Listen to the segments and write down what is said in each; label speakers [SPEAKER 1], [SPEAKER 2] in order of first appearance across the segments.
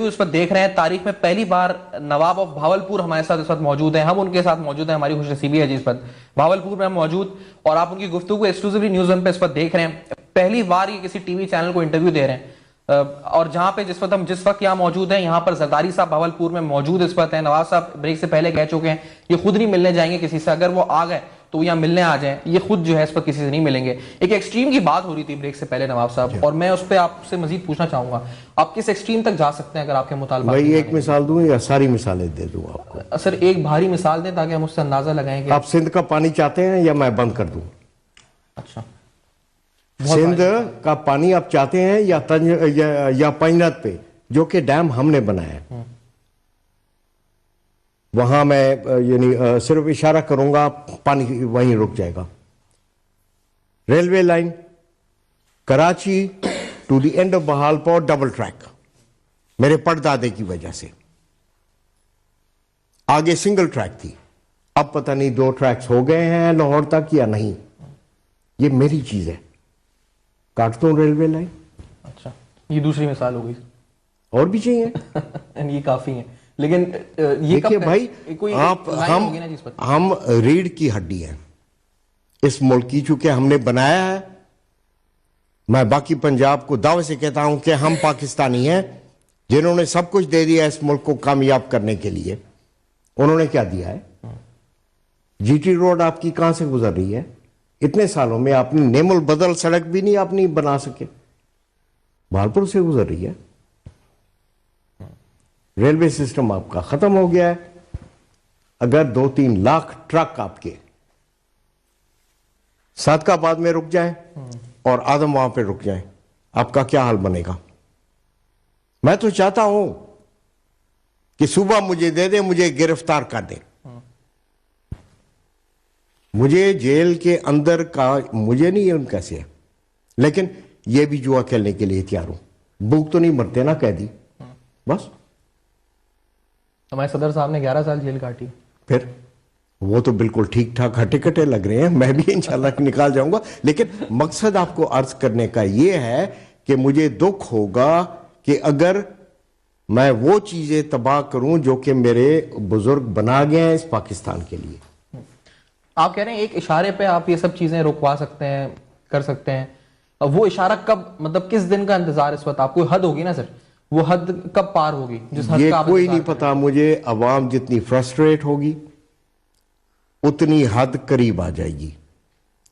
[SPEAKER 1] Interview اس وقت دیکھ رہے ہیں. تاریخ میں پہلی بار نواب آف بھاولپور ہمارے ساتھ اس وقت موجود ہیں, ہم ان کے ساتھ موجود ہیں, ہماری خوش نصیبی ہے جی اس وقت بھاولپور میں ہم موجود, اور آپ ان کی گفتگو ایکسکلوسیولی نیوز ون پہ اس وقت دیکھ رہے ہیں. پہلی بار یہ کسی ٹی وی چینل کو انٹرویو دے رہے ہیں, اور جہاں پہ جس وقت یہاں موجود ہیں, یہاں پر زرداری صاحب بھاولپور میں موجود اس وقت ہیں. نواب صاحب بریک سے پہلے کہہ چکے ہیں یہ خود نہیں ملنے جائیں گے کسی سے, اگر وہ آ گئے تو وہ یہاں ملنے آ جائیں, یہ خود جو ہے اس پر کسی سے نہیں ملیں گے. ایک ایکسٹریم کی بات ہو رہی تھی بریک سے پہلے نواب صاحب, اور میں اس پہ آپ سے مزید پوچھنا چاہوں گا, آپ کس ایکسٹریم تک جا سکتے ہیں اگر آپ کے مطالبات؟
[SPEAKER 2] بھائی ایک مثال دوں یا ساری مثالیں دے دوں آپ کو؟
[SPEAKER 1] سر ایک بھاری مثال دیں تاکہ ہم اس سے اندازہ لگائیں کہ
[SPEAKER 2] آپ سندھ کا پانی چاہتے ہیں یا میں بند کر دوں؟
[SPEAKER 1] اچھا,
[SPEAKER 2] سندھ کا پانی آپ چاہتے ہیں یا پنجنت پہ جو کہ ڈیم ہم نے بنایا ہے, وہاں میں یعنی صرف اشارہ کروں گا پانی وہیں رک جائے گا. Railway line Karachi to the end of Bahawalpur double track میرے پڑدادے کی وجہ سے, آگے سنگل ٹریک تھی, اب پتہ نہیں 2 ٹریکس ہو گئے ہیں لاہور تک یا نہیں. یہ میری چیز ہے, کاٹتا ہوں ریلوے لائن.
[SPEAKER 1] اچھا, یہ دوسری مثال ہو گئی,
[SPEAKER 2] اور بھی چاہیے
[SPEAKER 1] یہ کافی ہیں. لیکن یہ
[SPEAKER 2] دیکھیے بھائی, ہم ریڑھ کی ہڈی ہیں اس ملک کی, چونکہ ہم نے بنایا ہے. میں باقی پنجاب کو دعوے سے کہتا ہوں کہ ہم پاکستانی ہیں جنہوں نے سب کچھ دے دیا اس ملک کو کامیاب کرنے کے لیے. انہوں نے کیا دیا ہے؟ جی ٹی روڈ آپ کی کہاں سے گزر رہی ہے؟ اتنے سالوں میں آپ نے نیم البدل سڑک بھی نہیں آپ نہیں بنا سکے, بھالپور سے گزر رہی ہے. ریلوے سسٹم آپ کا ختم ہو گیا ہے. اگر 2-3 لاکھ ٹرک آپ کے صادق آباد میں رک جائیں اور آدم وہاں پہ رک جائیں, آپ کا کیا حال بنے گا؟ میں تو چاہتا ہوں کہ صوبہ مجھے دے دیں, مجھے گرفتار کر دیں, مجھے جیل کے اندر کا مجھے نہیں ان کیسے ہے, لیکن یہ بھی جوا کھیلنے کے لیے تیار ہوں. بھوک تو نہیں مرتے نا قیدی, بس.
[SPEAKER 1] ہمارے صدر صاحب نے 11 سال جیل کاٹی,
[SPEAKER 2] پھر وہ تو بالکل ٹھیک ٹھاک ہٹے کٹے لگ رہے ہیں, میں بھی انشاءاللہ نکال جاؤں گا. لیکن مقصد آپ کو عرض کرنے کا یہ ہے کہ مجھے دکھ ہوگا کہ اگر میں وہ چیزیں تباہ کروں جو کہ میرے بزرگ بنا گئے ہیں اس پاکستان کے لیے.
[SPEAKER 1] آپ کہہ رہے ہیں ایک اشارے پہ آپ یہ سب چیزیں رکوا سکتے ہیں, کر سکتے ہیں. وہ اشارہ کب, مطلب کس دن کا انتظار اس وقت آپ کو؟ حد ہوگی نا سر, وہ حد کب پار ہوگی جس حد
[SPEAKER 2] یہ
[SPEAKER 1] کا آپ
[SPEAKER 2] کوئی نہیں پتا مجھے. عوام جتنی فرسٹریٹ ہوگی اتنی حد قریب آ جائے گی.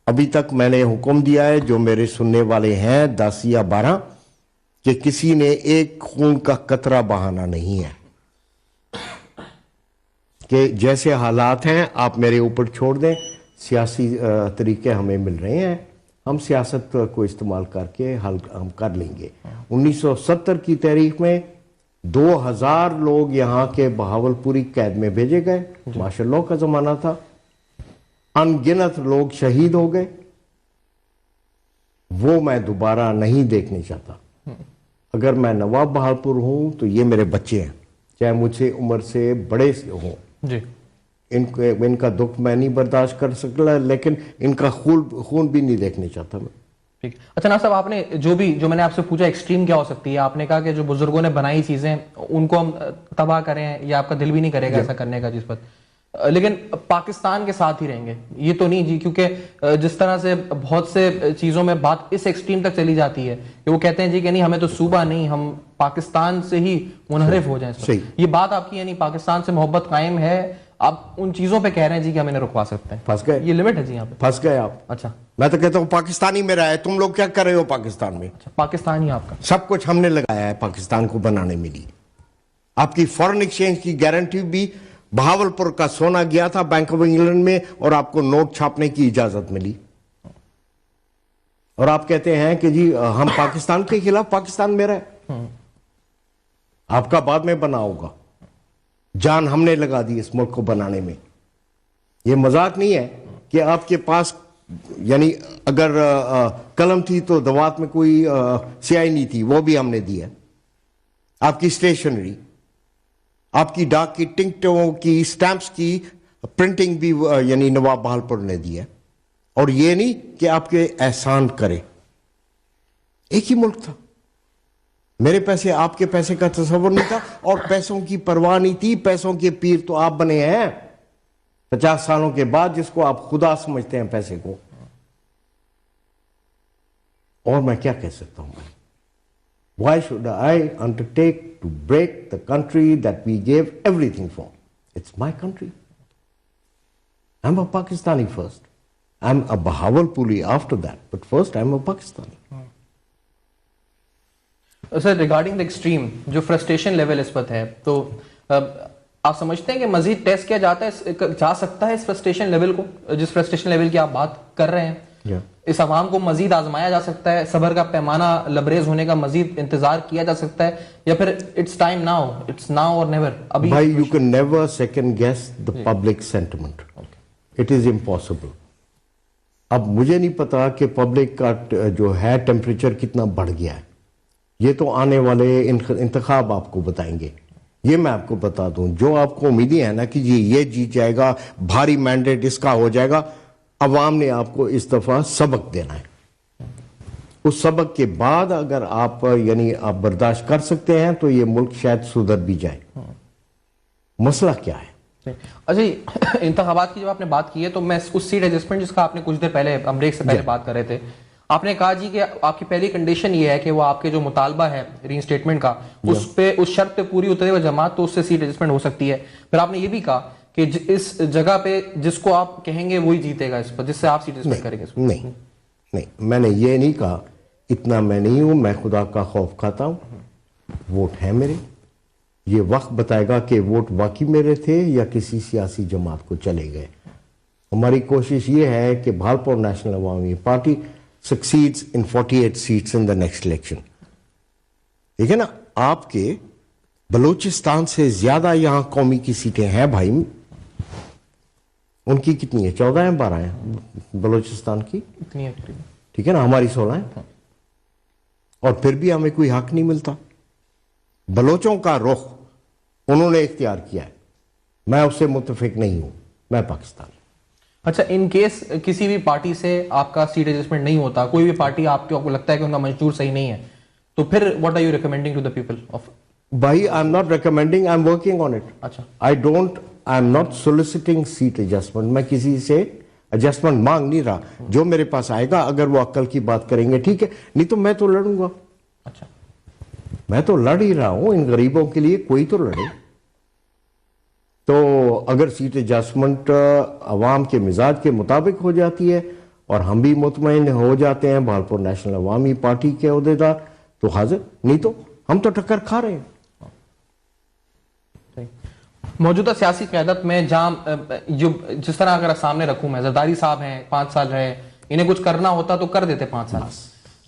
[SPEAKER 2] ابھی تک میں نے حکم دیا ہے جو میرے سننے والے ہیں 10 یا 12 کہ کسی نے ایک خون کا قطرہ بہانا نہیں ہے, کہ جیسے حالات ہیں آپ میرے اوپر چھوڑ دیں. سیاسی طریقے ہمیں مل رہے ہیں, ہم سیاست کو استعمال کر کے حل ہم کر لیں گے. 1970 کی تاریخ میں 2000 لوگ یہاں کے بہاولپوری قید میں بھیجے گئے, ماشاء اللہ کا زمانہ تھا. ان گنت لوگ شہید ہو گئے. وہ میں دوبارہ نہیں دیکھنا چاہتا. اگر میں نواب بہاولپور ہوں تو یہ میرے بچے ہیں, چاہے مجھ سے عمر سے بڑے سے ہوں
[SPEAKER 1] جی.
[SPEAKER 2] ان کا دکھ میں نہیں برداشت کر سکتا, لیکن ان کا خون بھی نہیں دیکھنا چاہتا میں.
[SPEAKER 1] ٹھیک. اچھا ناصر صاحب, آپ نے جو میں نے آپ سے پوچھا ایکسٹریم کیا ہو سکتی ہے, آپ نے کہا کہ جو بزرگوں نے بنائی چیزیں ان کو ہم تباہ کریں, یا آپ کا دل بھی نہیں کرے گا ایسا کرنے کا جس وقت, لیکن پاکستان کے ساتھ ہی رہیں گے یہ تو نہیں جی, کیونکہ جس طرح سے بہت سے چیزوں میں بات اس ایکسٹریم تک چلی جاتی ہے کہ وہ کہتے ہیں جی کہ نہیں ہمیں تو صوبہ نہیں, ہم پاکستان سے ہی منحرف ہو جائیں. یہ بات آپ کی یعنی پاکستان سے محبت قائم ہے, آپ ان چیزوں پہ کہہ رہے ہیں جی کہ ہم انہیں رکوا سکتے ہیں.
[SPEAKER 2] پھنس گئے,
[SPEAKER 1] یہ لمٹ ہے جی یہاں پہ,
[SPEAKER 2] پھنس گئے آپ.
[SPEAKER 1] اچھا,
[SPEAKER 2] میں تو کہتا ہوں پاکستانی میرا ہے, تم لوگ کیا کر رہے ہو پاکستان میں؟
[SPEAKER 1] پاکستان ہی آپ کا
[SPEAKER 2] سب کچھ ہم نے لگایا ہے پاکستان کو بنانے میں. لی آپ کی فورن ایکسچینج کی گارنٹی بھی بہاولپور کا سونا گیا تھا بینک آف انگلینڈ میں, اور آپ کو نوٹ چھاپنے کی اجازت ملی. اور آپ کہتے ہیں کہ جی ہم پاکستان کے خلاف, پاکستان میرا ہے, آپ کا بعد میں بنا ہوگا. جان ہم نے لگا دی اس ملک کو بنانے میں. یہ مذاق نہیں ہے کہ آپ کے پاس یعنی اگر قلم تھی تو دوات میں کوئی سیاہی نہیں تھی, وہ بھی ہم نے دی ہے. آپ کی اسٹیشنری, آپ کی ڈاک کی ٹکٹوں کی سٹیمپس کی پرنٹنگ بھی یعنی نواب بہاولپور نے دی ہے. اور یہ نہیں کہ آپ کے احسان کرے. ایک ہی ملک تھا, میرے پیسے آپ کے پیسے کا تصور نہیں تھا, اور پیسوں کی پرواہ نہیں تھی. پیسوں کے پیر تو آپ بنے ہیں 50 سالوں کے بعد, جس کو آپ خدا سمجھتے ہیں پیسے کو. اور میں کیا کہہ سکتا ہوں بھائی؟ Why should I undertake to break the country that we gave everything for? It's my country. I'm a Pakistani first. I'm a Bahawalpuri after that. But first I'm a Pakistani.
[SPEAKER 1] Sir regarding the extreme جو frustration level اس وقت ہے, تو آپ سمجھتے ہیں کہ مزید test کیا جا سکتا ہے اس فرسٹریشن لیول کو, جس فرسٹریشن لیول کی آپ بات کر رہے ہیں؟ اس عوام کو مزید آزمایا جا سکتا ہے, صبر کا پیمانہ لبریز ہونے کا مزید انتظار کیا جا سکتا ہے, یا پھر it's time now, it's now or never? ابھی
[SPEAKER 2] بھائی you can never second guess the public sentiment, it is impossible. اب مجھے نہیں پتا کہ پبلک کا جو ہے ٹیمپریچر کتنا بڑھ گیا ہے, یہ تو آنے والے انتخاب آپ کو بتائیں گے. یہ میں آپ کو بتا دوں, جو آپ کو امیدیں ہیں نا کہ جی یہ جیت جائے گا, بھاری مینڈیٹ اس کا ہو جائے گا, عوام نے آپ کو اس دفعہ سبق دینا ہے. اس سبق کے بعد اگر آپ آپ برداشت کر سکتے ہیں تو یہ ملک شاید سدھر بھی جائے. مسئلہ کیا ہے؟
[SPEAKER 1] اچھا جی, انتخابات کی جب آپ نے بات کی ہے تو میں اس سیٹ ایڈجسٹمنٹ جس کا آپ نے کچھ دیر پہلے ہم بریک سے پہلے بات کر رہے تھے, آپ نے کہا جی کہ آپ کی پہلی کنڈیشن یہ ہے کہ وہ آپ کے جو مطالبہ ہے ری انسٹیٹمنٹ کا, اس شرط پہ پوری اترے ہوئے جماعت تو اس سے سیٹ ایڈجسٹمنٹ ہو سکتی ہے. پھر آپ نے یہ بھی کہا کہ اس جگہ پہ جس کو آپ کہیں گے وہی جیتے گا اس پر, جس سے آپ سیٹ ایڈجسٹمنٹ کریں گے.
[SPEAKER 2] نہیں, میں نے یہ نہیں کہا, اتنا میں نہیں ہوں, میں خدا کا خوف کھاتا ہوں. ووٹ ہیں میرے, یہ وقت بتائے گا کہ ووٹ واقعی میرے تھے یا کسی سیاسی جماعت کو چلے گئے. ہماری کوشش یہ ہے کہ بھالپور نیشنل عوامی party succeeds in 48 seats in the next election. ٹھیک ہے نا, آپ کے بلوچستان سے زیادہ یہاں قومی کی سیٹیں ہیں بھائی. ان کی کتنی ہے؟ 14 ہیں 12 ہیں بلوچستان کی, ٹھیک ہے نا, ہماری 16 ہیں. اور پھر بھی ہمیں کوئی حق نہیں ملتا. بلوچوں کا رخ انہوں نے اختیار کیا ہے, میں اس سے متفق نہیں ہوں, میں پاکستان.
[SPEAKER 1] اچھا, ان کیس کسی بھی پارٹی سے آپ کا سیٹ ایڈجسٹمنٹ نہیں ہوتا, کوئی بھی پارٹی آپ کو لگتا ہے کہ ان کا منشور صحیح نہیں ہے, تو پھر what are you recommending to the people of?
[SPEAKER 2] بھائی I am not recommending, I am working on it.
[SPEAKER 1] اچھا,
[SPEAKER 2] I am not soliciting seat adjustment. میں کسی سے ایڈجسٹمنٹ مانگ نہیں رہا. جو میرے پاس آئے گا, اگر وہ عقل کی بات کریں گے ٹھیک ہے, نہیں تو میں تو لڑوں گا.
[SPEAKER 1] اچھا,
[SPEAKER 2] میں تو لڑ ہی رہا ہوں, ان غریبوں کے لیے کوئی تو لڑے. تو اگر سیٹ ایڈجسٹمنٹ عوام کے مزاج کے مطابق ہو جاتی ہے اور ہم بھی مطمئن ہو جاتے ہیں بھالپور نیشنل عوامی پارٹی کے عہدیدار, تو حاضر, نہیں تو ہم تو ٹکر کھا رہے ہیں.
[SPEAKER 1] موجودہ سیاسی قیادت میں جو جس طرح اگر سامنے رکھوں میں, زرداری صاحب ہیں 5 سال رہے, انہیں کچھ کرنا ہوتا تو کر دیتے 5 سال.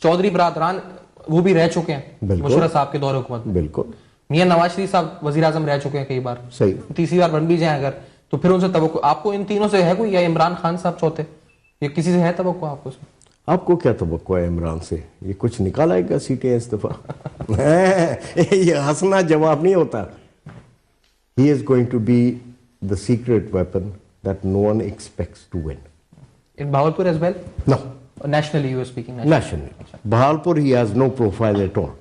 [SPEAKER 1] چودھری برادران وہ بھی رہ چکے ہیں مشرف صاحب کے دور حکومت.
[SPEAKER 2] بالکل.
[SPEAKER 1] میاں نواز شریف صاحب وزیر اعظم رہ چکے ہیں کئی بار,
[SPEAKER 2] صحیح,
[SPEAKER 1] تیسری بار بن بھی جائیں اگر, تو پھر ان سے توقع آپ کو ان تینوں سے ہے کوئی, یا عمران خان صاحب چوتھے, یا کسی سے ہے توقع آپ کو اس میں؟
[SPEAKER 2] آپ کو کیا توقع ہے عمران سے؟ یہ کچھ نکال آئے گا سیٹیں اس دفعہ. یہ ہنسنا جواب نہیں ہوتا. He is going to be the secret weapon that no one expects to win.
[SPEAKER 1] In Bahawalpur as well?
[SPEAKER 2] No.
[SPEAKER 1] Nationally you are speaking?
[SPEAKER 2] Nationally. Bahawalpur he has no profile at all.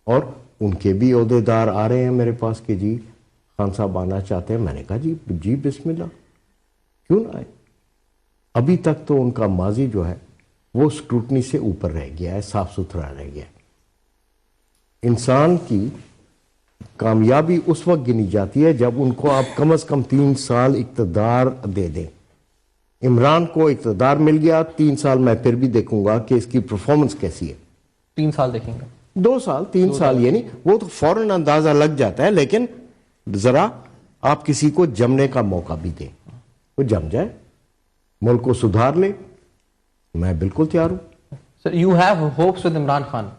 [SPEAKER 2] اور ان کے بھی عہدیدار آ رہے ہیں میرے پاس کہ جی خان صاحب آنا چاہتے ہیں. میں نے کہا جی بسم اللہ, کیوں نہ آئے. ابھی تک تو ان کا ماضی جو ہے وہ اسکروٹنی سے اوپر رہ گیا ہے, صاف ستھرا رہ گیا ہے. انسان کی کامیابی اس وقت گنی جاتی ہے جب ان کو آپ کم از کم 3 سال اقتدار دے دیں. عمران کو اقتدار مل گیا, 3 سال میں پھر بھی دیکھوں گا کہ اس کی پرفارمنس کیسی ہے.
[SPEAKER 1] 3 سال دیکھیں گے,
[SPEAKER 2] 2 سال 3 سال, یہ نہیں, وہ تو فوراً اندازہ لگ جاتا ہے, لیکن ذرا آپ کسی کو جمنے کا موقع بھی دیں, وہ جم جائے, ملک کو سدھار لے. میں بالکل تیار ہوں.
[SPEAKER 1] Sir, you have hopes with Imran Khan?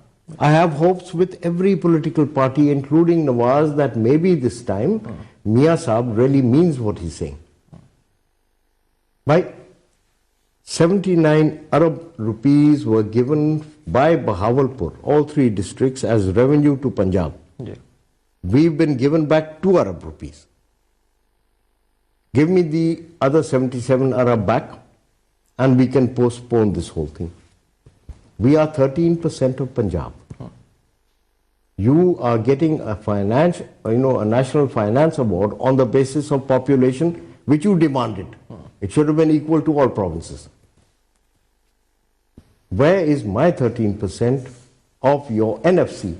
[SPEAKER 2] I have hopes with every political party, including Nawaz, that maybe this time Mia Saab really means what he's saying. By 79 Arab rupees were given by Bahawalpur, all 3 districts, as revenue to Punjab.
[SPEAKER 1] Yeah.
[SPEAKER 2] We've been given back 2 Arab rupees. Give me the other 77 Arab back and we can postpone this whole thing. We are 13% of Punjab. You are getting a finance, a national finance award on the basis of population which you demanded. It should have been equal to all provinces. Where is my 13% of your NFC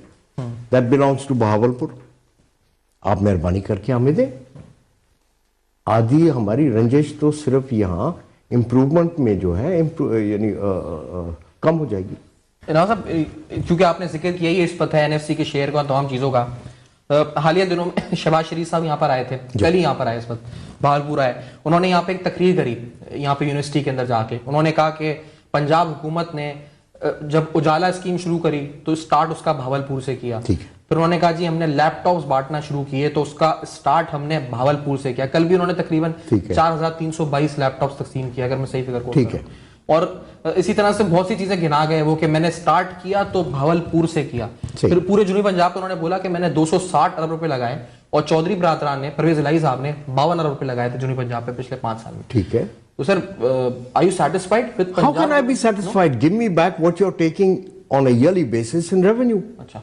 [SPEAKER 2] that belongs to Bahawalpur? آپ مہربانی کر کے ہمیں دیں. آدھی ہماری رنجش تو صرف یہاں امپروومنٹ میں جو ہے یعنی کم ہو جائے گی.
[SPEAKER 1] صاحب چونکہ آپ نے ذکر کیا ہی اس پتہ ہے NFC کے شیئر کا تمام چیزوں کا, حالیہ دنوں میں شہباز شریف صاحب یہاں پر آئے تھے, کل ہی یہاں پر آئے, اس وقت بہاولپور آئے. انہوں نے یہاں پہ ایک تقریر کری یہاں پہ یونیورسٹی کے اندر جا کے. انہوں نے کہا کہ پنجاب حکومت نے جب اجالا اسکیم شروع کری تو اسٹارٹ اس کا بہاولپور سے کیا. پھر انہوں نے کہا جی ہم نے لیپ ٹاپس بانٹنا شروع کیے تو اس کا اسٹارٹ ہم نے بہاولپور سے کیا. کل بھی انہوں نے تقریباً 4322 لیپ ٹاپس تقسیم کیا, اگر میں صحیح فگر کو. اور اسی طرح سے بہت سی چیزیں گنا گئے وہ کہ میں نے سٹارٹ کیا تو بھاولپور سے کیا. پھر پورے جنوبی پنجاب کو انہوں نے بولا کہ میں نے 260 ارب روپے لگائے, اور چودھری برادران نے, پرویز الہی صاحب نے 52 ارب روپے لگائے تھے جنوبی پنجاب پہ پچھلے 5 سال میں.
[SPEAKER 2] ٹھیک ہے,
[SPEAKER 1] تو سر are you satisfied with Punjab?
[SPEAKER 2] How can I be satisfied? Give me back what you're taking on a yearly basis in revenue.
[SPEAKER 1] اچھا,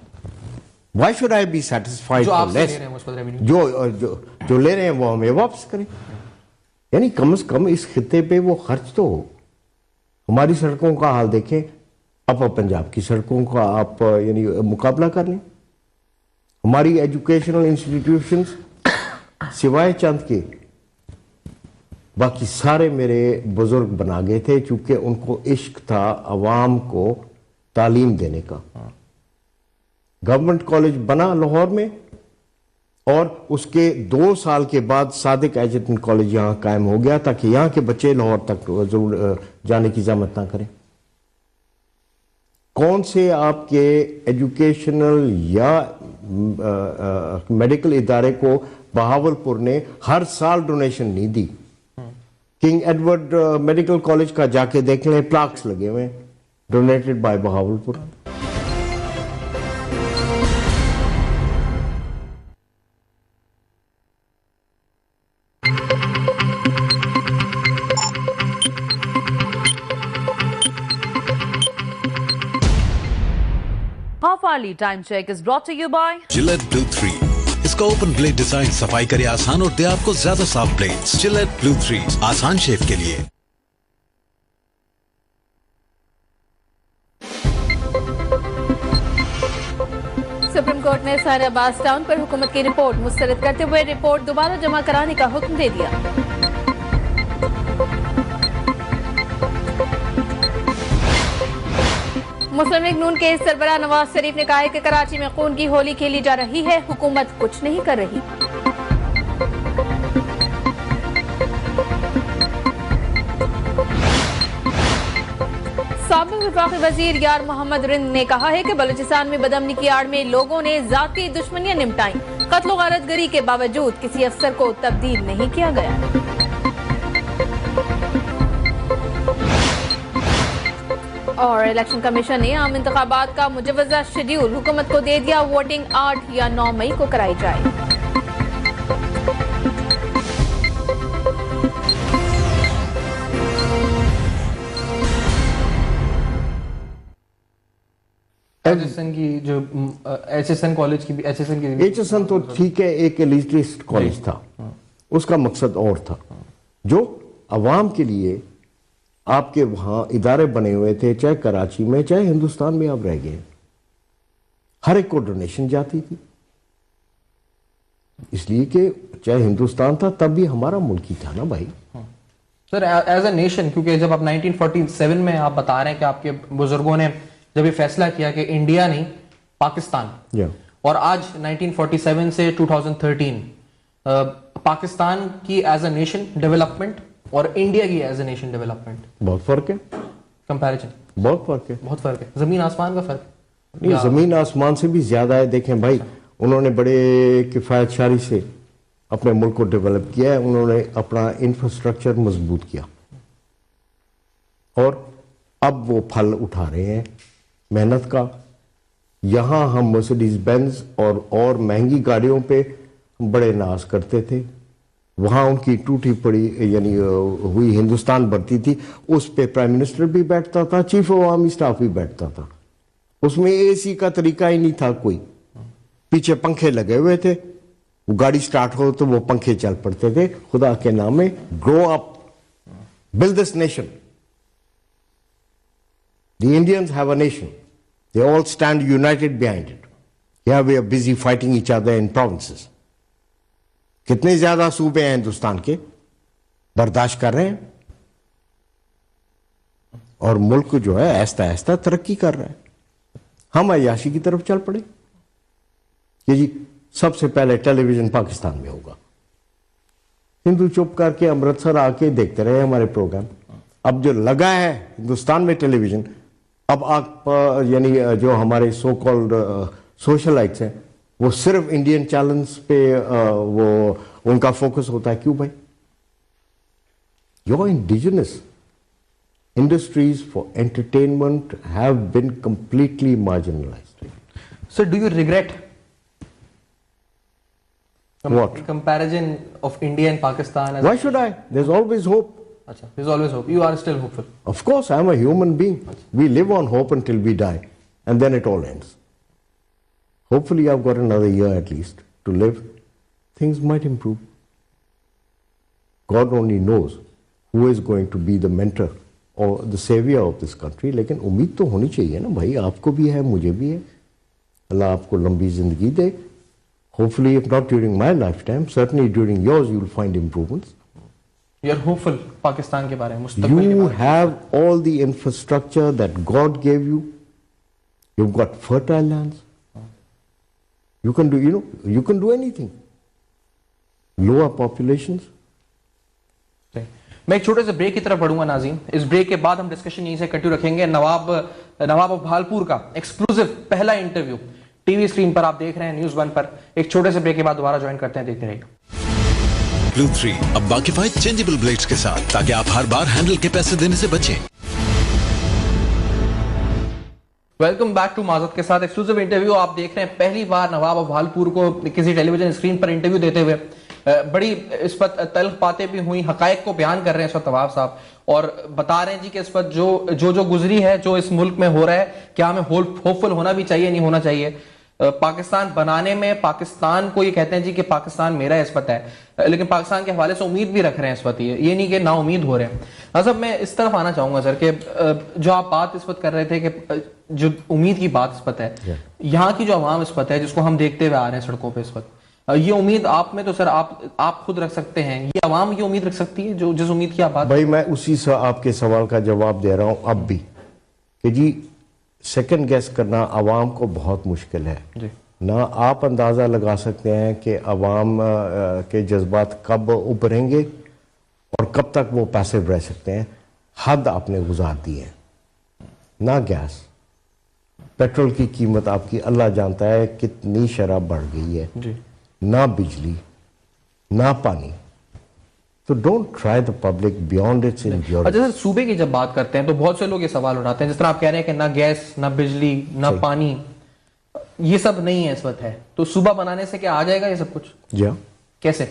[SPEAKER 2] Why should I be satisfied
[SPEAKER 1] جو
[SPEAKER 2] for
[SPEAKER 1] آپ سے
[SPEAKER 2] less?
[SPEAKER 1] لے رہے ہیں اس کو ریونیو,
[SPEAKER 2] جو لے رہے ہیں وہ ہمیں واپس کریں. یعنی کم از کم اس خطے پہ وہ خرچ تو ہو. ہماری سڑکوں کا حال دیکھیں, اپر پنجاب کی سڑکوں کا آپ یعنی مقابلہ کر لیں. ہماری ایجوکیشنل انسٹیٹیوشنز سوائے چند کے باقی سارے میرے بزرگ بنا گئے تھے, چونکہ ان کو عشق تھا عوام کو تعلیم دینے کا. گورنمنٹ کالج بنا لاہور میں, اور اس کے 2 سال کے بعد صادق ایجوکیشن کالج یہاں قائم ہو گیا تاکہ یہاں کے بچے لاہور تک ضرور جانے کی زحمت نہ کریں. کون سے آپ کے ایجوکیشنل یا میڈیکل ادارے کو بہاولپور نے ہر سال ڈونیشن نہیں دی؟ کنگ ایڈورڈ میڈیکل کالج کا جا کے دیکھ لیں, پلاکس لگے ہوئے, donated by Bahawalpur.
[SPEAKER 3] Half-hourly time check is brought to you by
[SPEAKER 4] Gillette Blue 3. اس کا اوپن بلیڈ ڈیزائن صفائی کرے آسان اور دے آپ کو زیادہ صاف بلیڈز. Gillette Blue 3 آسان شیف کے لیے.
[SPEAKER 3] سپریم کورٹ نے سارا عباس ٹاؤن پر حکومت کی رپورٹ مسترد کرتے ہوئے رپورٹ دوبارہ جمع کرانے کا حکم دے دیا. مسلم لیگ نون کے سربراہ نواز شریف نے کہا ہے کہ کراچی میں خون کی ہولی کھیلی جا رہی ہے, حکومت کچھ نہیں کر رہی. سابق وفاقی وزیر یار محمد رند نے کہا ہے کہ بلوچستان میں بدامنی کی آڑ میں لوگوں نے ذاتی دشمنیاں نمٹائیں, قتل و غارت گری کے باوجود کسی افسر کو تبدیل نہیں کیا گیا. اور الیکشن کمیشن نے عام انتخابات کا مجوزہ شیڈیول حکومت کو دے دیا, ووٹنگ 8 یا 9 مئی کو کرائی جائے.
[SPEAKER 1] ایچ کی جو ایچ ایس این کالج کی بھی ایچ ایس این
[SPEAKER 2] تو ٹھیک ہے, ایک ایلیٹسٹ کالج تھا, اس کا مقصد اور تھا. جو عوام کے لیے آپ کے وہاں ادارے بنے ہوئے تھے, چاہے کراچی میں چاہے ہندوستان میں آپ رہ گئے, ہر ایک کو ڈونیشن جاتی تھی. اس لیے کہ چاہے ہندوستان تھا تب بھی ہمارا ملک ہی تھا نا بھائی.
[SPEAKER 1] سر ایز اے نیشن, کیونکہ جب آپ 1947 میں آپ بتا رہے ہیں کہ آپ کے بزرگوں نے جب یہ فیصلہ کیا کہ انڈیا نہیں پاکستان, اور آج 1947 سے 2013 پاکستان کی ایز اے نیشن ڈیولپمنٹ اور انڈیا کی ایز اے نیشن ڈیولپمنٹ
[SPEAKER 2] بہت فرق ہے.
[SPEAKER 1] کمپیریزن
[SPEAKER 2] بہت فرق ہے,
[SPEAKER 1] بہت فرق ہے, زمین آسمان کا فرق.
[SPEAKER 2] نہیں, زمین آسمان سے بھی زیادہ ہے. دیکھیں بھائی, انہوں نے بڑے کفایت شاری سے اپنے ملک کو ڈیولپ کیا ہے, انہوں نے اپنا انفراسٹرکچر مضبوط کیا, اور اب وہ پھل اٹھا رہے ہیں محنت کا. یہاں ہم مرسیڈیز بینز اور مہنگی گاڑیوں پہ بڑے ناز کرتے تھے, وہاں ان کی ٹوٹی پڑی یعنی ہوئی ہندوستان بڑھتی تھی, اس پہ پرائم منسٹر بھی بیٹھتا تھا, چیف عوامی اسٹاف بھی بیٹھتا تھا, اس میں اے سی کا طریقہ ہی نہیں تھا کوئی. پیچھے پنکھے لگے ہوئے تھے, وہ گاڑی سٹارٹ ہو تو وہ پنکھے چل پڑتے تھے. خدا کے نام میں grow up, build this nation. The Indians have a nation. They all stand united behind it. Yeah, we are busy fighting each other in provinces. کتنے زیادہ صوبے ہیں ہندوستان کے برداشت کر رہے ہیں, اور ملک جو ہے آہستہ آہستہ ترقی کر رہا ہے. ہم عیاشی کی طرف چل پڑے کہ جی سب سے پہلے ٹیلی ویژن پاکستان میں ہوگا. ہندو چپ کر کے امرتسر آ کے دیکھتے رہے ہمارے پروگرام. اب جو لگا ہے ہندوستان میں ٹیلی ویژن, اب آپ یعنی جو ہمارے سو کالڈ سوشلائٹس ہیں وہ صرف انڈین چینلز پہ وہ ان کا فوکس ہوتا ہے. کیوں بھائی؟ Your indigenous industries for entertainment have been completely marginalized.
[SPEAKER 1] So do you regret
[SPEAKER 2] what
[SPEAKER 1] comparison of India and Pakistan?
[SPEAKER 2] Why should I? There's always hope.
[SPEAKER 1] Achha, there's always hope. You are still hopeful.
[SPEAKER 2] Of course, I'm a human being. We live on hope until we die, and then it all ends. Hopefully I've got another year at least to live. Things might improve. God only knows who is going to be the mentor or the savior of this country. لیکن امید تو ہونی چاہیے نا بھائی, آپ کو بھی ہے, مجھے بھی ہے. اللہ آپ کو لمبی زندگی دے. Hopefully if not during my lifetime, certainly during yours you'll find improvements.
[SPEAKER 1] You are hopeful Pakistan کے بارے میں, مستقبل کے
[SPEAKER 2] You
[SPEAKER 1] بارے میں.
[SPEAKER 2] have all the infrastructure that God gave you. You've got fertile lands. You can do, you can do anything. Lower populations.
[SPEAKER 1] میں ایک چھوٹے سے بریک کی طرف بڑھوں گا ناظرین. اس بریک کے بعد ہم ڈسکشن یہیں سے کنٹینیو رکھیں گے. نواب آف بھالپور کا ایکسکلوسیو پہلا انٹرویو ٹی وی اسکرین پر آپ دیکھ رہے ہیں نیوز 1 پر. ایک چھوٹے سے بریک کے بعد دوبارہ جوائن کرتے ہیں, دیکھتے رہیے.
[SPEAKER 4] Blue 3 اب باقیفائڈ چینجیبل بلیڈز کے ساتھ, تاکہ آپ ہر بار ہینڈل کے پیسے دینے سے بچیں.
[SPEAKER 1] ویلکم بیک ٹو معذرت کے ساتھ ایکسکلوسیو انٹرویو. آپ دیکھ رہے ہیں پہلی بار نواب آف بھالپور کو کسی ٹیلی ویژن اسکرین پر انٹرویو دیتے ہوئے. بڑی اس پر تلخ باتیں بھی ہوئی, حقائق کو بیان کر رہے ہیں اس وقت نواب صاحب, اور بتا رہے ہیں جی کہ اس وقت جو گزری ہے, جو اس ملک میں ہو رہا ہے, کیا ہمیں ہوپفل ہونا بھی چاہیے, نہیں ہونا چاہیے. پاکستان بنانے میں پاکستان کو یہ کہتے ہیں جی کہ پاکستان میرا اس وقت ہے, لیکن پاکستان کے حوالے سے امید بھی رکھ رہے ہیں اس وقت. یہ نہیں کہ نا امید ہو رہے ہیں. صاحب میں اس طرف آنا چاہوں گا سر کہ جو آپ بات اس وقت کر رہے تھے کہ جو امید کی بات اس وقت ہے, یہاں کی جو عوام اس وقت ہے جس کو ہم دیکھتے ہوئے آ رہے ہیں سڑکوں پہ اس وقت, یہ امید آپ میں تو سر آپ خود رکھ سکتے ہیں, یہ عوام یہ امید رکھ سکتی ہے جو جس امید کی آپ بات.
[SPEAKER 2] بھائی میں اسی سے آپ کے سوال کا جواب دے رہا ہوں اب بھی کہ جی سیکنڈ گیس کرنا عوام کو بہت مشکل ہے. نہ آپ اندازہ لگا سکتے ہیں کہ عوام کے جذبات کب ابھریں گے اور کب تک وہ پیسیو رہ سکتے ہیں. حد آپ نے گزار دی ہے. نہ گیس, پیٹرول کی قیمت آپ کی اللہ جانتا ہے کتنی شرح بڑھ گئی ہے. نہ بجلی, نہ پانی. تو don't try the public beyond its endurance.
[SPEAKER 1] اچھا سر, صوبے کی جب بات کرتے ہیں تو بہت سے لوگ یہ سوال اٹھاتے ہیں, جس طرح آپ کہہ رہے ہیں کہ نہ گیس, نہ بجلی, نہ پانی, یہ سب نہیں ہے اس وقت ہے, تو صوبہ بنانے سے کیا آ جائے گا یہ سب کچھ؟
[SPEAKER 2] جی ہاں.
[SPEAKER 1] کیسے؟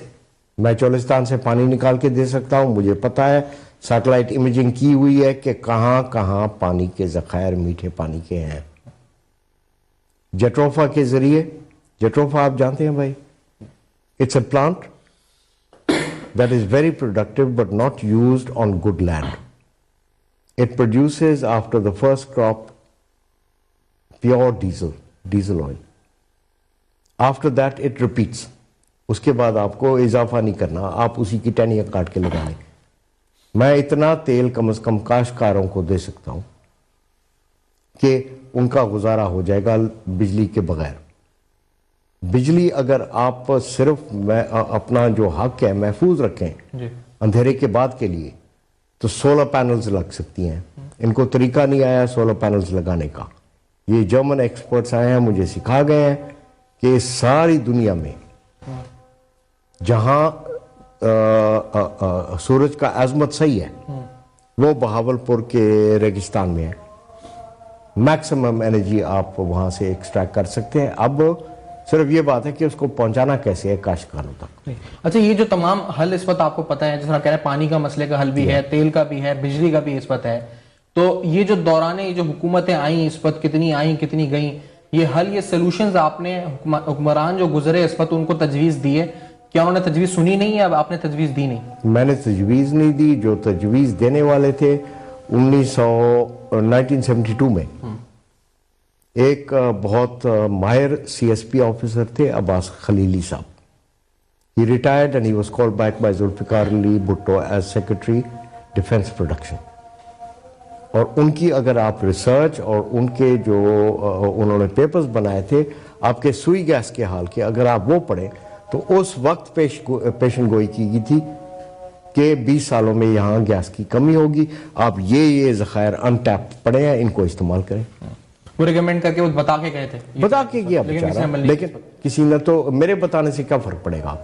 [SPEAKER 2] میں چولستان سے پانی نکال کے دے سکتا ہوں. مجھے پتا ہے, سیٹلائٹ امیجنگ کی ہوئی ہے کہ کہاں کہاں پانی کے ذخائر میٹھے پانی کے ہیں. جٹروفا کے ذریعے, جٹروفا آپ جانتے ہیں بھائی, it's a plant that is very productive but not used on good land. It produces after the first crop pure diesel oil. After that it repeats. اس کے بعد آپ کو اضافہ نہیں کرنا, آپ اسی کی ٹہنیاں کاٹ کے لگا لیں. میں اتنا تیل کم از کم کاشتکاروں کو دے سکتا ہوں کہ ان کا گزارا ہو جائے گا بجلی کے بغیر. بجلی اگر آپ صرف اپنا جو حق ہے محفوظ رکھیں اندھیرے کے بعد کے لیے, تو سولر پینلز لگ سکتی ہیں. ان کو طریقہ نہیں آیا سولر پینلز لگانے کا. یہ جرمن ایکسپرٹس آئے ہیں, مجھے سکھا گئے ہیں کہ ساری دنیا میں جہاں سورج کا عظمت صحیح ہے وہ بہاولپور کے ریگستان میں ہے. میکسیمم انرجی آپ وہاں سے ایکسٹریکٹ کر سکتے ہیں. اب صرف یہ بات ہے کہ اس کو پہنچانا کیسے ہے کاشتکاروں تک.
[SPEAKER 1] اچھا, یہ جو تمام حل اس وقت آپ کو پتہ ہے, جس طرح کہہ رہے ہیں پانی کا مسئلے کا حل بھی ہے, تیل کا بھی ہے, بجلی کا بھی اس وقت ہے, تو یہ جو دوران یہ جو حکومتیں آئیں اس وقت, کتنی آئیں کتنی گئیں, یہ حل، یہ سولوشنز آپ نے حکمران جو گزرے اس وقت ان کو تجویز دی ہے، کیا انہوں نے تجویز سنی نہیں ہے؟ اب آپ نے تجویز دی نہیں؟
[SPEAKER 2] میں نے تجویز نہیں دی. جو تجویز دینے والے تھے 1972 میں ایک بہت ماہر سی ایس پی آفیسر تھے عباس خلیلی صاحب. He retired and he was called back by Zulfikar Ali Bhutto as Secretary Defense Production. اور ان کی اگر آپ ریسرچ اور ان کے جو انہوں نے پیپرز بنائے تھے آپ کے سوئی گیس کے حال کے، اگر آپ وہ پڑھیں تو اس وقت پیشن گوئی کی گئی تھی کہ 20 سالوں میں یہاں گیس کی کمی ہوگی. آپ یہ ذخائر انٹیپ پڑے ہیں، ان کو استعمال کریں.
[SPEAKER 1] وہ ریکمینڈ کر کے وہ بتا کے گئے تھے،
[SPEAKER 2] بتا کے گیا بیچارہ، لیکن کسی نے تو میرے بتانے سے کیا فرق پڑے گا آپ.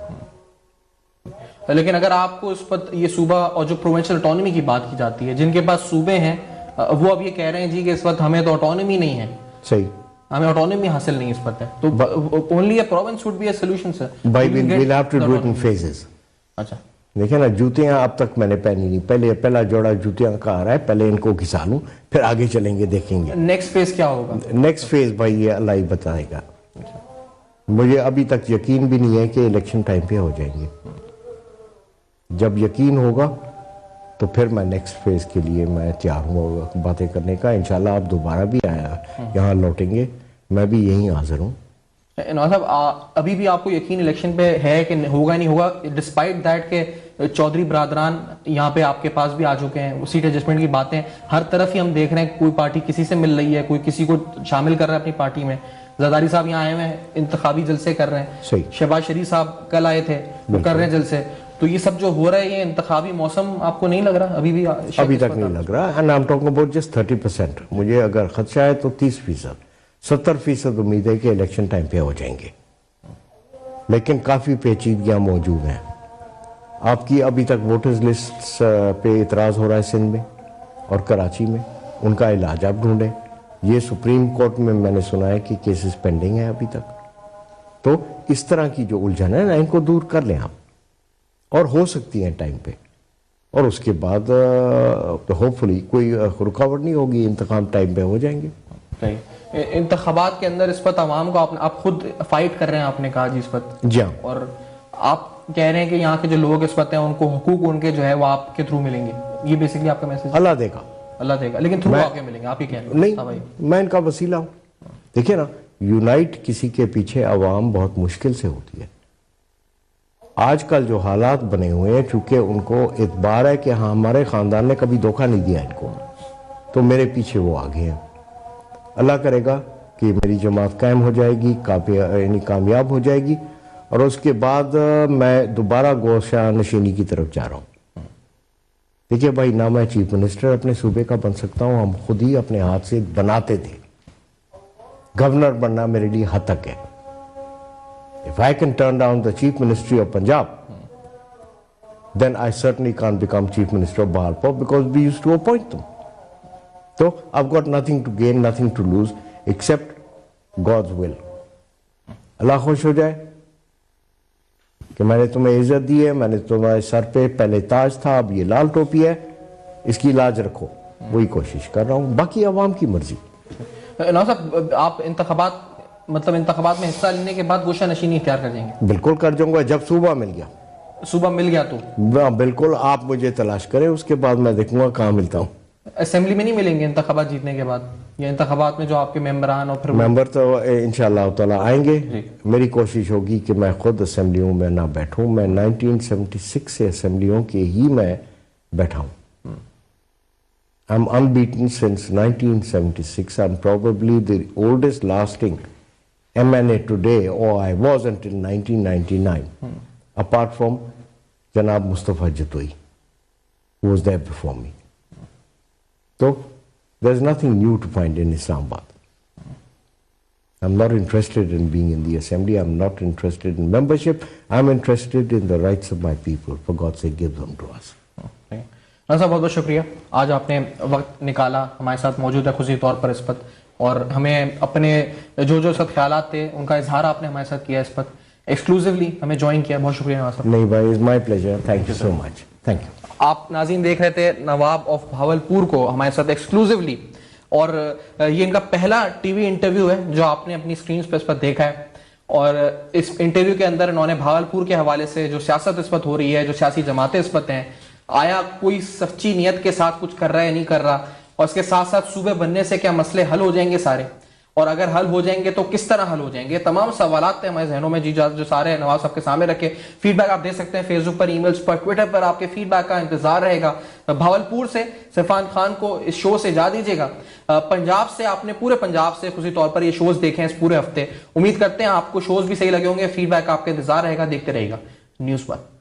[SPEAKER 1] لیکن اگر آپ کو اس پر یہ صوبہ اور جو پروونشل اٹانومی کی بات کی جاتی ہے، جن کے پاس صوبے ہیں وہ اب یہ کہہ رہے ہیں جی کہ اس وقت ہمیں تو اٹانومی نہیں ہے،
[SPEAKER 2] صحیح،
[SPEAKER 1] ہمیں اٹانومی حاصل نہیں اس وقت ہے، تو only a province would be a solution sir.
[SPEAKER 2] بھائی we'll have to do it in phases.
[SPEAKER 1] اچھا
[SPEAKER 2] دیکھیں نا، جوتیاں اب تک میں نے پہنی نہیں، پہلا جوڑا جوتیاں کا آ رہا ہے، پہلے ان کو گھسا لوں پھر آگے چلیں گے، دیکھیں گے.
[SPEAKER 1] نیکسٹ فیز کیا ہوگا؟
[SPEAKER 2] نیکسٹ فیز بھائی یہ اللہ ہی بتائے گا. مجھے ابھی تک یقین بھی نہیں ہے کہ الیکشن ٹائم پہ ہو جائیں گے. جب یقین ہوگا تو پھر میں نیکسٹ فیز کے لیے میں تیار ہوں باتیں کرنے کا. انشاءاللہ آپ دوبارہ بھی یہاں لوٹیں گے، میں بھی یہیں حاضر ہوں.
[SPEAKER 1] نواز صاحب ابھی بھی آپ کو یقین الیکشن پہ ہے کہ ہوگا نہیں ہوگا، ڈسپائٹ دیٹ کہ چودھری برادران یہاں پہ آپ کے پاس بھی آ چکے ہیں، سیٹ ایڈجسٹمنٹ کی باتیں ہر طرف ہی ہم دیکھ رہے ہیں، کوئی پارٹی کسی سے مل رہی ہے، کوئی کسی کو شامل کر رہا ہے اپنی پارٹی میں. زرداری صاحب یہاں آئے ہوئے ہیں، انتخابی جلسے کر رہے ہیں. شہباز شریف صاحب کل آئے تھے، وہ کر رہے ہیں جلسے. تو یہ سب جو ہو رہا ہے، یہ انتخابی موسم آپ کو نہیں لگ رہا ابھی بھی؟
[SPEAKER 2] ابھی تک نہیں لگ رہا. and I'm talking about just 30%. مجھے اگر خدشہ ہے تو 30%، 70% امید ہے کہ الیکشن ٹائم پہ ہو جائیں گے. لیکن کافی پیچیدگیاں موجود ہیں. آپ کی ابھی تک ووٹرز لسٹ پہ اعتراض ہو رہا ہے سندھ میں اور کراچی میں، ان کا علاج آپ ڈھونڈیں. یہ سپریم کورٹ میں نے سنا ہے کہ کیسز پینڈنگ ہیں ابھی تک. تو اس طرح کی جو الجھن ہے نا، ان کو دور کر لیں آپ، اور ہو سکتی ہیں ٹائم پہ. اور اس کے بعد ہوپ فلی کوئی رکاوٹ نہیں ہوگی، انتخاب ٹائم پہ ہو جائیں گے.
[SPEAKER 1] انتخابات کے اندر اس وقت عوام کو آپ خود فائٹ کر رہے ہیں، آپ نے کہا جی اس وقت.
[SPEAKER 2] جی ہاں.
[SPEAKER 1] اور آپ کہہ رہے ہیں کہ یہاں کے جو لوگ اس وقت ہیں ان کو حقوق ان کے جو ہے وہ آپ کے تھرو ملیں گے، یہ بیسیکلی آپ کا میسج؟
[SPEAKER 2] اللہ دے گا،
[SPEAKER 1] اللہ دے گا، لیکن تھرو آپ کے ملیں گے، آپ ہی کہہ رہے ہیں.
[SPEAKER 2] نہیں، میں ان کا وسیلہ ہوں. دیکھیں نا، یونائٹ کسی کے پیچھے عوام بہت مشکل سے ہوتی ہے. آج کل جو حالات بنے ہوئے ہیں، چونکہ ان کو اعتبار ہے کہ ہاں ہمارے خاندان نے کبھی دھوکہ نہیں دیا ان کو، تو میرے پیچھے وہ آگے ہیں. اللہ کرے گا کہ میری جماعت قائم ہو جائے گی، یعنی کامیاب ہو جائے گی، اور اس کے بعد میں دوبارہ گوشہ نشینی کی طرف جا رہا ہوں. دیکھیے بھائی، نہ میں چیف منسٹر اپنے صوبے کا بن سکتا ہوں، ہم خود ہی اپنے ہاتھ سے بناتے تھے. گورنر بننا میرے لیے حد تک ہے. If I can turn down the Chief Ministry of Punjab, then I certainly can't become Chief Minister of Bahawalpur because we used to appoint them. So I've got nothing to gain, nothing to lose except God's will. اللہ خوش ہو جائے کہ میں نے تمہیں عزت دی ہے، میں نے تمہارے سر پہ پہلے تاج تھا، اب یہ لال ٹوپی ہے، اس کی لاج رکھو. وہی کوشش کر رہا ہوں، باقی عوام کی مرضی.
[SPEAKER 1] نواز صاحب، آپ انتخابات میں حصہ لینے کے بعد گوشہ نشینی اختیار کر جائیں گے؟
[SPEAKER 2] بالکل کر جاؤں گا، جب صوبہ مل گیا.
[SPEAKER 1] صوبہ مل گیا تو
[SPEAKER 2] بالکل آپ مجھے تلاش کریں، اس کے بعد میں دیکھوں گا کہاں ملتا ہوں.
[SPEAKER 1] اسمبلی میں نہیں ملیں گے انتخابات جیتنے کے بعد، یا انتخابات میں جو آپ کے ممبران اور پھر
[SPEAKER 2] ممبر تو انشاءاللہ تعالیٰ آئیں گے. میری کوشش ہوگی کہ میں خود اسمبلیوں میں نہ بیٹھوں. میں 1976 سے اسمبلیوں کے ہی میں بیٹھا ہوں. I'm unbeaten since 1976. I'm probably the oldest lasting MNA today, or I was until 1999, apart from Janab Mustafa Jatoi, who was there before me. So, there's nothing new to find in Islamabad. I'm not interested in being in the assembly. I'm not interested in membership. I'm interested in the rights of my people. For God's sake, give them to us.
[SPEAKER 1] صاحب بہت بہت شکریہ، آج آپ نے وقت نکالا، ہمارے ساتھ موجود ہے خصوصی طور پر اس وقت، اور ہمیں اپنے جو سب خیالات تھے ان کا اظہار آپ نے ہمارے ساتھ کیا اس وقت، ایکسکلوزیولی ہمیں جوائن کیا. بہت شکریہ نواز صاحب.
[SPEAKER 2] نہیں بھائی، it's my pleasure. Thank you so much. Thank you.
[SPEAKER 1] آپ ناظرین دیکھ رہے تھے نواب آف بھاولپور کو ہمارے ساتھ ایکسکلوزیولی اور یہ ان کا پہلا ٹی وی انٹرویو ہے جو آپ نے اپنی سکرینز پہ اس پر دیکھا ہے. اور اس انٹرویو کے اندر انہوں نے بھاولپور کے حوالے سے جو سیاست اس وقت ہو رہی ہے, جو سیاسی جماعتیں اس وقت ہیں, آیا کوئی سچی نیت کے ساتھ کچھ کر رہا ہے یا نہیں کر رہا, اور اس کے ساتھ ساتھ صوبے بننے سے کیا مسئلے حل ہو جائیں گے سارے, اور اگر حل ہو جائیں گے تو کس طرح حل ہو جائیں گے, یہ تمام سوالات تھے ہمارے ذہنوں میں جو سارے نواز صاحب کے سامنے رکھے. فیڈ بیک آپ دے سکتے ہیں فیس بک پر, ای میلز پر, ٹویٹر پر, آپ کے فیڈ بیک کا انتظار رہے گا. بھاولپور سے سیفان خان کو اس شو سے اجازت دیجیے گا. پنجاب سے آپ نے پورے پنجاب سے خصوصی طور پر یہ شوز دیکھے ہیں اس پورے ہفتے, امید کرتے ہیں آپ کو شوز بھی صحیح لگے ہوں گے. فیڈ بیک آپ کا انتظار رہے گا, دیکھتے رہے گا نیوز 1.